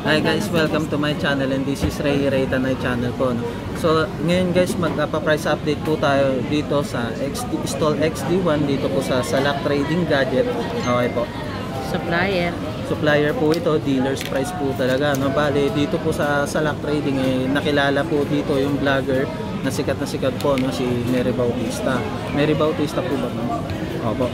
Hi guys, welcome to my channel and this is Ray Tanay channel po. No? So ngayon guys, magpa-price update po tayo dito sa Stall XD1 dito po sa Salak Trading Gadget. Okay po. Supplier po ito, dealer's price po talaga. No? Bale, dito po sa Salak Trading nakilala po dito yung vlogger na sikat po, no? Si Mary Bautista. Mary Bautista po ba? No? Opo.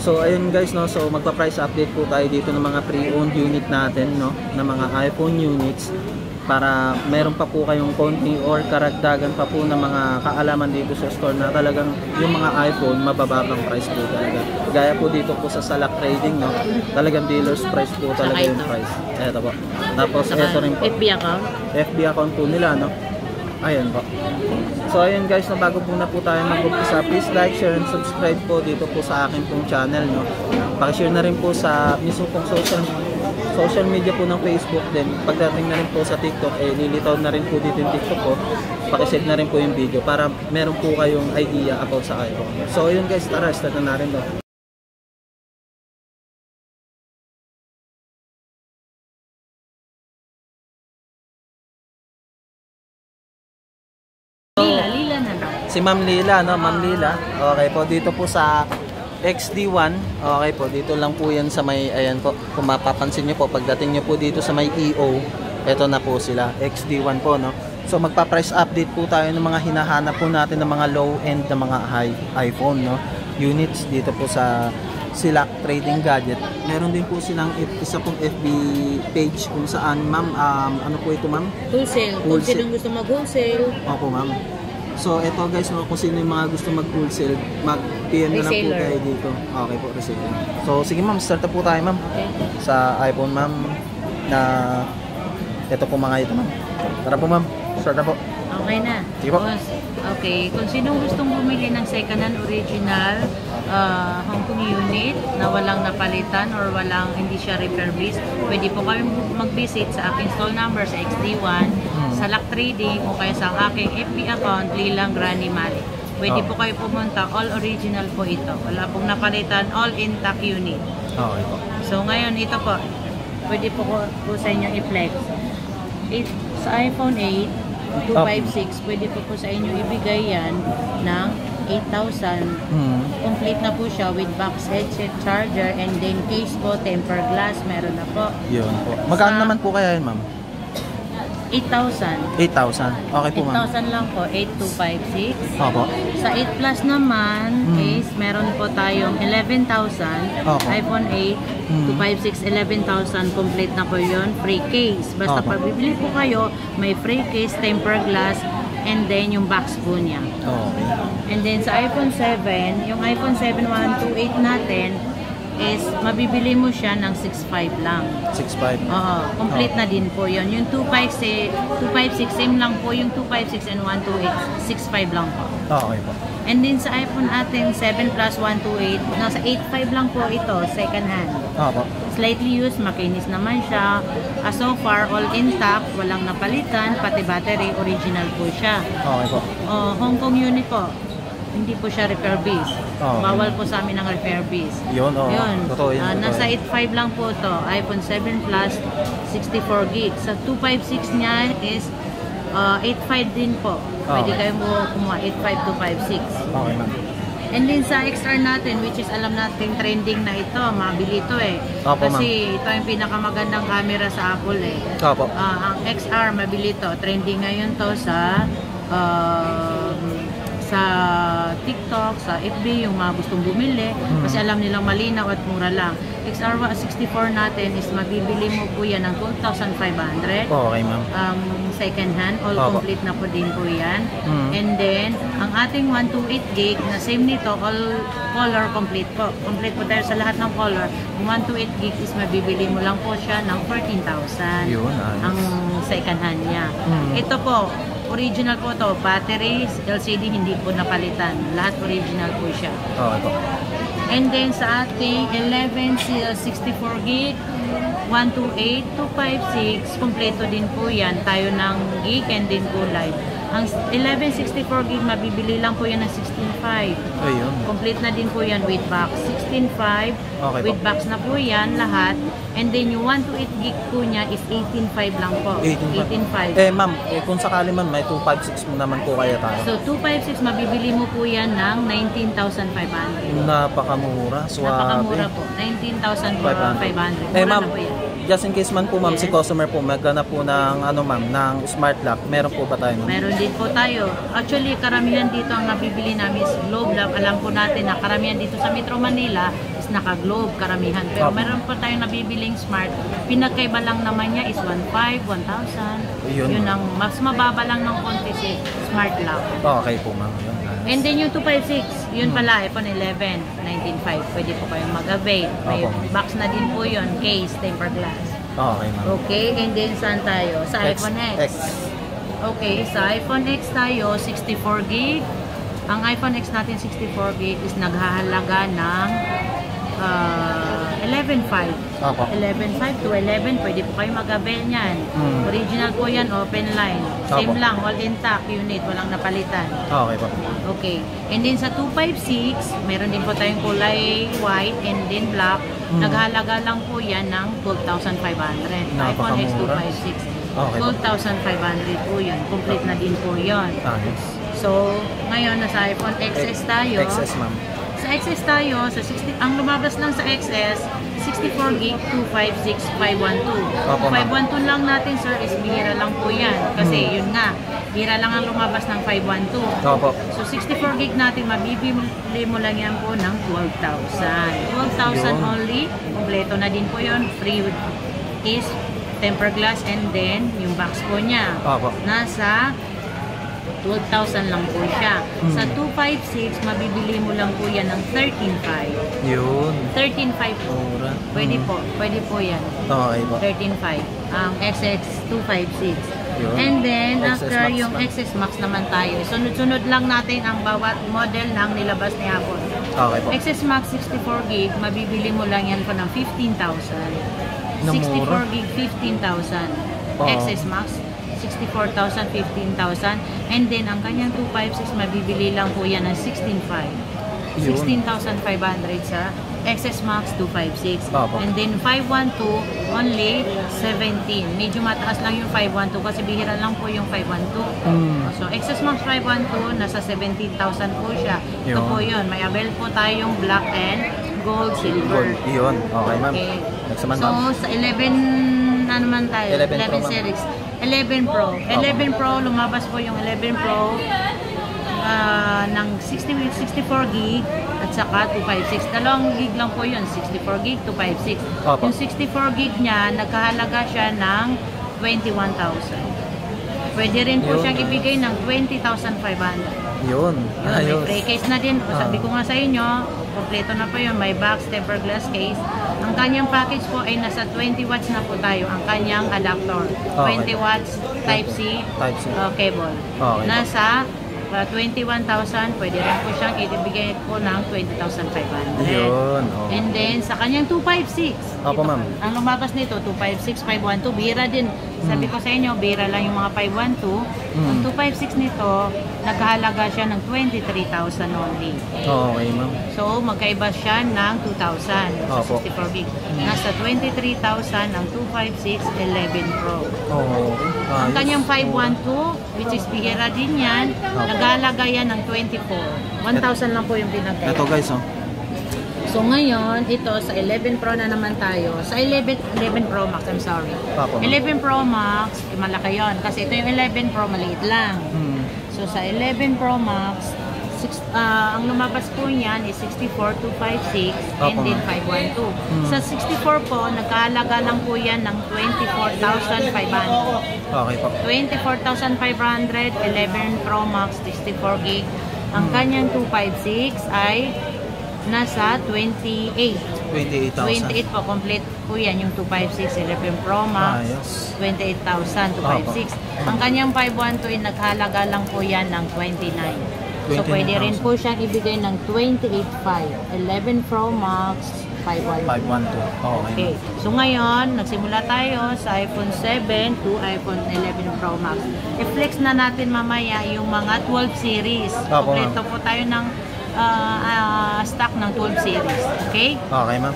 So ayun guys, no, so magpa-price update po tayo dito ng mga pre-owned unit natin, no, na mga iPhone units para meron pa po kayong konti or karagdagan pa po ng mga kaalaman dito sa store na talagang yung mga iPhone mabababang price po talaga. Gaya po dito po sa Salak Trading, no, talagang dealer's price po talaga yung price. Eto po. Tapos ito rin po. FB account po nila, no. Ayan po. So ayun guys, no, bago po na po tayo mag-umpisa, please like, share, and subscribe po dito po sa akin pong channel, no. Paki-share na rin po sa mismo pong social media po ng Facebook din. Pagdating na rin po sa TikTok, lilitaw na rin po dito yung TikTok ko. Paki-save na rin po yung video para meron po kayong idea about sa iPhone. So ayun guys, tara, start na rin do. Si Ma'am Lila, no? Ma'am Lila. Okay po, dito po sa XD1. Okay po, dito lang po yan sa may, ayan po, kung mapapansin nyo po, pagdating nyo po dito sa may EO, eto na po sila, XD1 po, no? So magpa-price update po tayo ng mga hinahanap po natin ng mga low-end na mga iPhone, no? Units dito po sa Salak Trading Gadget. Meron din po silang isa pong FB page kung saan, ma'am, ano po ito, ma'am? Wholesale. Kung sino gusto mag-wholesale. Opo, ma'am. So ito guys, no, kung sino yung mga gusto mag-wholesale, mag-PM na lang po tayo dito. Okay po, reseller. So sige ma'am, start na po tayo ma'am. Okay. Sa iPhone ma'am na ito po mga ito ma'am. Tara po ma'am, start na po. Okay na. Sige po. Okay, kung sinong gustong bumili ng second-hand original Hong Kong unit na walang napalitan or hindi siya refurbished, pwede po kami mag-visit sa aking stall number sa XD1, Salak Trading o kaya sa aking FB account, Lilang Granny Mali. Pwede po kayo pumunta, all original po ito. Wala pong napalitan, all intact unit. Okay po. So ngayon, ito po, pwede po sa inyo i-flex. Sa iPhone 8, 256, pwede po sa inyo ibigay yan ng 8,000. Complete na po siya with box, headset, charger, and then case po, tempered glass, meron na po. Yun po. Magkano naman po kaya yun ma'am? 8,000. 8,000. Okay po ma'am. 8,000 lang po, 8,256. Opo. Sa 8 Plus naman is meron po tayong 11,000. iPhone 8, 256, 11,000. Complete na po yun. Free case. Basta pag bibili po kayo, may free case, tempered glass, and then yung box po niya. Okay. And then sa iPhone 7, yung iPhone 7 128 natin is mabibili mo siya ng 6.5 lang. 6.5? Oo, complete na din po yun. Yung 256, same lang po. Yung 256 and 128, 6.5 lang po. Okay po. And then sa iPhone ating 7 Plus 128, nasa 8.5 lang po ito, second hand. Opo. Slightly used, makinis naman siya. So far, all intact, walang napalitan, pati battery, original po siya. Okay po. Hong Kong unit po. Hindi po siya refurbished. Bawal po sa amin ng refurbished. Yun, yun. Totoo yun. Nasa 8.5 lang po to. iPhone 7 Plus, 64 gig. Sa 256 niya is 8.5 din po. Pwede kayo mo kumuha 8.5 256. Okay ma'am. And then sa XR natin, which is alam natin trending na ito, mabili ito eh. Kasi ito yung pinakamagandang camera sa Apple eh. Opo. Ang XR, mabili ito. Trending ngayon to sa TikTok, sa FB, yung mga gustong bumili kasi alam nilang malinaw at mura lang. XR64 natin is mabibili mo po yan ng 2,500. Okay ma'am. Second hand, all complete na po din po yan. And then, ang ating 128 gig na same nito, all color complete po. Complete po tayo sa lahat ng color. Yung 128 gig is mabibili mo lang po siya ng 14,000. Yun, ang second hand niya. Ito po, original po to, batteries, LCD hindi po napalitan. Lahat original po siya. Okay po. And then sa ating 11 64 gig, 128, 256, kompleto din po yan. Tayo ng gig and din kulay. Ang 1164 gig, mabibili lang po yan ng 16.5. Ayun. Complete na din po yan with box. 16.5 Okay with po. box na po yan lahat. And then yung 128 gig po niya is 18.5 lang po. 18.5. 18.5. Ma'am, kung sakali man may 256 mo naman po kaya tayo. So 256, mabibili mo po yan ng 19,500. Napakamura. Swabe. Napakamura po. 19,500. Mura Ma'am, na po yan. just in case man po ma'am, Yes. si customer po maghanap po ng ng smart lock, meron po ba tayo nun? Meron din po tayo. Actually, karamihan dito ang nabibili namin is globe lock. Alam po natin na karamihan dito sa Metro Manila is naka-globe, karamihan. Pero Opo. meron po tayong nabibiling smart. Pinagkaiba lang naman niya is 1,500, 1,000. Yun. Yun ang mas mababa lang ng konti si smart lock. Okay po ma'am. Yun. And then yung 256, yun pala, iPhone 11, 19.5. Pwede po kayong mag-avail. May Opo. box na din po yun, case, tempered glass. Okay ma'am. Okay, and then saan tayo? Sa iPhone X. Okay, sa iPhone X tayo, 64 gig. Ang iPhone X natin 64 gig is naghahalaga ng 11.5. Opo. 11.5 to 11, pwede po kayo mag-avail niyan. Mm. Original po yan, open line. Same Opo. lang, all intact unit, walang napalitan. Okay po. Okay. And then sa 256, meron din po tayong kulay white and then black. Naghahalaga lang po yan ng 12,500. iPhone X Napakamura. 256. Okay po. 12,500 po yun. Complete na din po yun. Ayos. So, ngayon nasa iPhone XS tayo. XS ma'am. Sa XS tayo, sa 60, ang lumabas lang sa XS, 64 gig, 256, 512. Opo, ma'am. 512 lang natin, sir, is bihira lang po yan. Kasi yun nga, bihira lang ang lumabas ng 512. Opo. So, 64 gig natin, mabibili mo lang yan po ng 12,000. 12,000 Yun. only. Kompleto na din po yun. Free with case, tempered glass, and then yung box po niya. Opo. Nasa 12,000 lang po siya. Sa 256, mabibili mo lang po yan ng 13,500. Yun. 13,500 po. Mura. Pwede po yan. Okay po. 13,500. Ang XX 256. Yun. And then, XS after Max yung naman. XS Max naman tayo, sunod-sunod lang natin ang bawat model ng nilabas ni Apple. Okay po. XS Max 64 gig, mabibili mo lang yan po ng 15,000. Namura. 64 gig, 15,000. Oo. XS Max, 64,000, 15,000. And then, ang kanyang 256, mabibili lang po yan ng 16,500. Yun. 16,500 sa XS Max 256. Opo. And then 512, only 17. Medyo mataas lang yung 512 kasi bihira lang po yung 512. So, XS Max 512, nasa 17,000 po siya. Ito Yun. po yun. May avail po tayong black and gold, silver. Gold. Yun. Okay ma'am. Okay. Next naman So, ma'am. sa 11, ano man tayo? 11 Pro, 11 ma'am. series. 11 Pro. 11 Pro, lumabas po yung 11 Pro ng 64 gig at saka 256. Dalawang gig lang po yun. 64 gig, 256. Opo. Yung 64 gig niya, nagkahalaga siya ng 21,000. Pwede rin po Yun. siyang ibigay ng 20,500. Yun. Yun, may Ayos. free case na din. Sabi ko nga sa inyo, kompleto na po yun. May box, tempered glass case. Ang kanyang package po ay nasa 20 watts na po tayo. Ang kanyang adapter. Okay. 20 watts Type-C Type-C. cable. Okay. Nasa 21,000. Pwede rin po siyang ibigay po ng 20,500. Yun. Oh. And then, sa kanyang 256. Opo, ito, ma'am. Ang lumabas nito, 256, 512. Bira din. Sabi ko sa inyo, bira lang yung mga 512. Ang 256 nito, nagkahalaga siya ng 23,000 only. Okay ma'am. So, magkaiba siya ng 2,000 sa Opo. 64 gig. Nasa 23,000 ang 256 11 Pro. Oh. Ang kanyang 512, which is bihira din yan, nagkahalaga yan ng 24. 1,000 lang po yung pinagkaya. Ito guys oh. So ngayon, ito sa 11 Pro na naman tayo. Sa 11 Pro Max, I'm sorry. Opo, ma'am. 11 Pro Max, malaki yun. Kasi ito yung 11 Pro, maliit lang. So sa 11 Pro Max, ang lumabas po niyan is 64, 256, and Opo, then ma'am. 512. Sa 64 po, nagkahalaga lang po yan ng 24,500. Okay po. 24,500, 11 Pro Max, 64 gig. Ang kanyang 256 ay nasa 28. 28,000. 28 po, complete po yan yung 256, 11 Pro Max, Ayos. 28,000, 256. Ang kanyang 512 ay naghalaga lang po yan ng 29. So, pwede rin 29,000. po siyang ibigay ng 28,500. 11 Pro Max, 512. 512. Okay. So ngayon, nagsimula tayo sa iPhone 7 to iPhone 11 Pro Max. I-flex na natin mamaya yung mga 12 series. Opo, Kompleto po tayo ng stock ng 12 series. Okay? Okay, ma'am.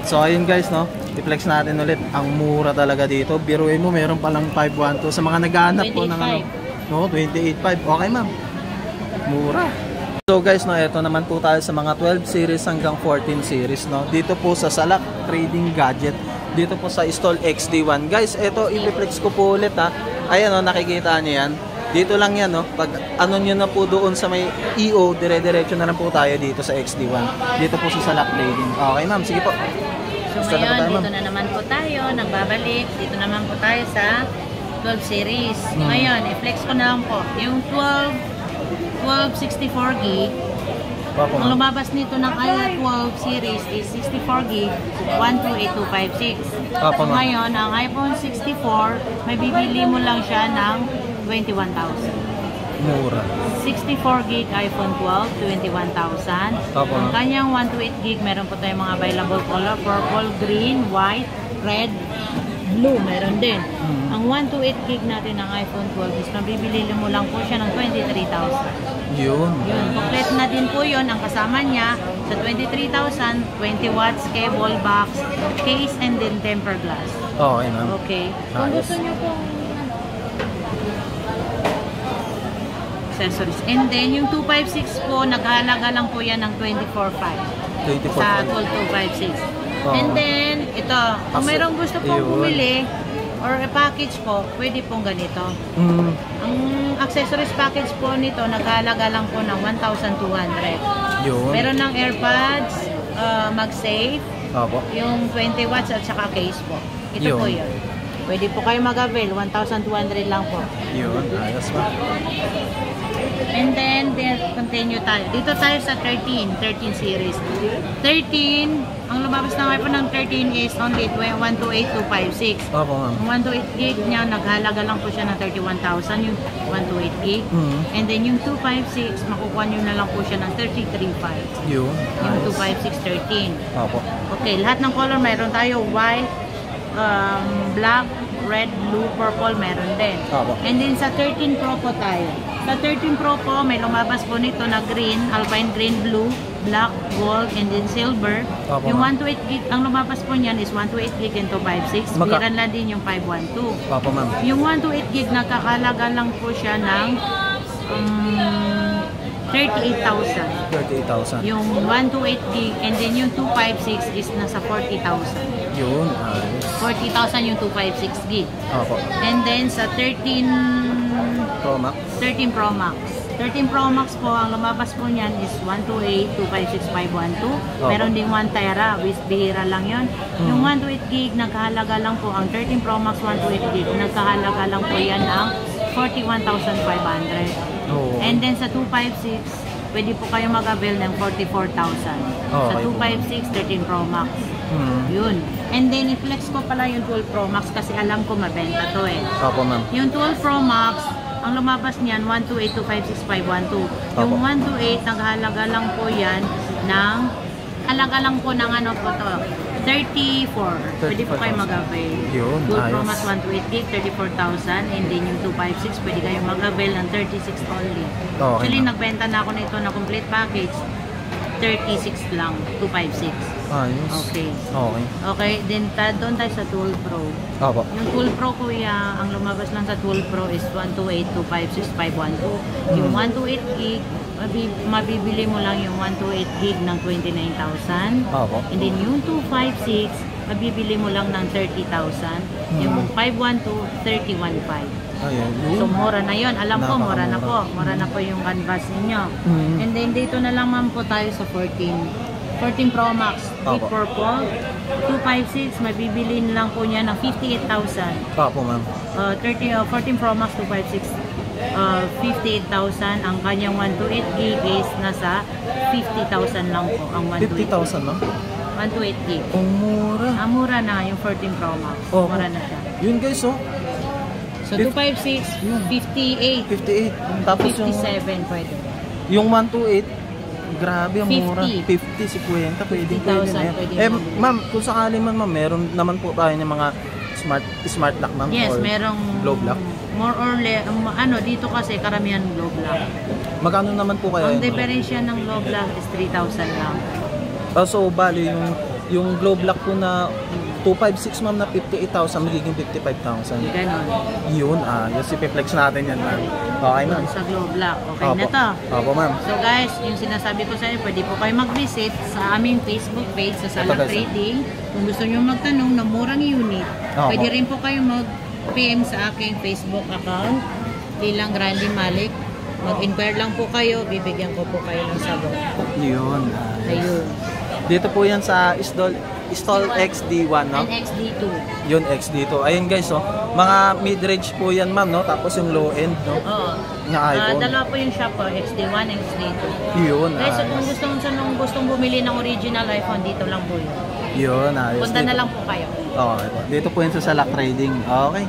So, ayun guys, no? I-flex natin ulit. Ang mura talaga dito. Biruin mo, meron palang 512 sa mga naghahanap po ng ano. No, 28.5. Okay, ma'am. Mura. So guys, no, ito naman po tayo sa mga 12 series hanggang 14 series, no. Dito po sa Salak Trading Gadget. Dito po sa Stall XD1. Guys, ito i-flex ko po ulit, ha. Ayan, no, nakikita niyo yan. Dito lang yan, no. Pag ano niyo na po doon sa may EO, dire-diretso na lang po tayo dito sa XD1. Dito po sa Salak Trading. Okay, ma'am. Sige po. So ngayon, dito na naman po tayo, nagbabalik. Dito naman po tayo sa 12 series. Ngayon, i-flex ko na lang po. Yung 1264 gig. Ang lumabas nito ng i12 series is 64 gig, 128256. So ngayon, ang iPhone 64, may bibili mo lang siya ng 21,000. Mura. 64 gig iPhone 12, 21,000. Ang kanyang 128 gig, meron po tayong mga available color, purple, green, white, red, blue, meron din. Ang 128 gig natin ng iPhone 12 is mabibili mo lang po siya ng 23,000. Yun. Complete na din po yun. Ang kasama niya sa 23,000, 20 watts, cable box, case, and then tempered glass. Okay, ma'am. Okay. Kung gusto nyo pong accessories. And then, yung 256 po, naghalaga lang po yan ng 24,500 sa 12256. And then, ito, kung mayroong gusto pong bumili or package po, pwede pong ganito. Ang accessories package po nito, naghalaga lang po ng 1,200. Meron ng AirPods, MagSafe, yung 20 watts at saka case po. Ito po yun. Pwede po kayo mag-avail, 1,200 lang po. Yun, ayos pa. And then, continue tayo. Dito tayo sa 13 series. 13, ang lumabas ng iPhone ng 13 is only 128,256. Opo, ma'am. Yung 128 gig niya, naghalaga lang po siya ng 31,000, yung 128 gig. And then yung 256, makukuha nyo na lang po siya ng 33,500. Yun. Yung 256, 13. Opo. Okay, lahat ng color, mayroon tayo white, black, red, blue, purple, meron din. And then sa 13 Pro po tayo. Sa 13 Pro po, may lumabas po nito na green, alpine green, blue, black, gold, and then silver. Yung 128 gig, ang lumabas po niyan is 128 gig and 256. Biran lang din yung 512. Opo, ma'am. Yung 128 gig, nakakalaga lang po siya ng 38,000. 38,000. Yung 128 gig, and then yung 256 is nasa 40,000. Yun, ayos. 40,000 yung 256 gig. Opo. And then sa 13 Pro Max. 13 Pro Max. 13 Pro Max po, ang lumabas po niyan is 128, 256, 512. Meron ding 1 tera, with bihira lang yon. Yung 128 gig, nagkahalaga lang po, ang 13 Pro Max 128 gig, nagkahalaga lang po yan ng 41,500. And then sa 256, pwede po kayo mag-avail ng 44,000. Sa 256, 13 Pro Max. Yun. And then, i-flex ko pala yung 12 Pro Max kasi alam ko mabenta to eh. Opo, ma'am. Yung 12 Pro Max, ang lumabas niyan, 128, 256, 512. Yung 128, naghalaga lang po yan ng, halaga lang po ng ano po to, 34. Pwede po kayo mag-avail. Yun, 12 Pro Max 128 gig, 34,000. And then yung 256, pwede kayo mag-avail ng 36 only. Actually, nagbenta na ako nito na complete package. 36 lang, 256. Ayos. Okay. Okay. Okay, then doon tayo sa 12 Pro. Opo. Yung 12 Pro, kuya, ang lumabas lang sa 12 Pro is 128, 256, 512. Yung 128 gig, mabibili mo lang yung 128 gig ng 29,000. Opo. And then yung 256, mabibili mo lang ng 30,000. Yung 512, 31,500. Ayun. So, mura na yun. Alam ko, mura na po. Mura na po yung canvas ninyo. And then, dito na lang man po tayo sa 14 Pro Max. With purple. 256, mabibili lang po niya ng 58,000. Opo, ma'am. 14 Pro Max 256, 58,000. Ang kanyang 128 gig is nasa 50,000 lang po. Ang 50,000 lang? 128 gig. Ang mura. Mura na yung 14 Pro Max. Mura na siya. Yun guys, oh. So, 256, 58. 58. Tapos 57 pwede. yung 128, Grabe, ang mura. 50. 50, 50, pwede 50,000 na yan. pwede Eh, mabili. ma'am, kung sakali man, ma'am, meron naman po tayo ng mga smart lock, ma'am? Yes, or merong globe lock? more or less, dito kasi karamihan globe lock. Magkano naman po kaya Ang yun? diferensya ng globe lock is 3,000 lang. So, bali, yung globe lock po na 256, ma'am, na 58,000, magiging 55,000. Ganon. Yun, yung si-flex natin yan, ma'am. Okay, ma'am. Sa globe lock. Okay Opo. na to. Opo, ma'am. So guys, yung sinasabi ko sa inyo, pwede po kayo mag-visit sa aming Facebook page sa Ito, Salak guys. Trading. Kung gusto nyo magtanong na murang unit, Opo. pwede rin po kayo mag-PM sa aking Facebook account bilang Randy Malik. Mag-inquire lang po kayo, bibigyan ko po kayo ng sagot. Yun. Ayun. Dito po yan sa Stall XD1, no? And XD2. Yun, XD2. Ayun guys, oh. Mga mid-range po yan, ma'am, no? Tapos yung low end, no? Oo. Nga iPhone. Dalawa po yung shop ko, XD1 and XD2. Yun, Guys, so kung ayos. gustong bumili ng original iPhone, dito lang po yun. Yun, ayos. Punta na Dito. lang po kayo. Okay po. Dito po yan sa Salak Trading. Okay.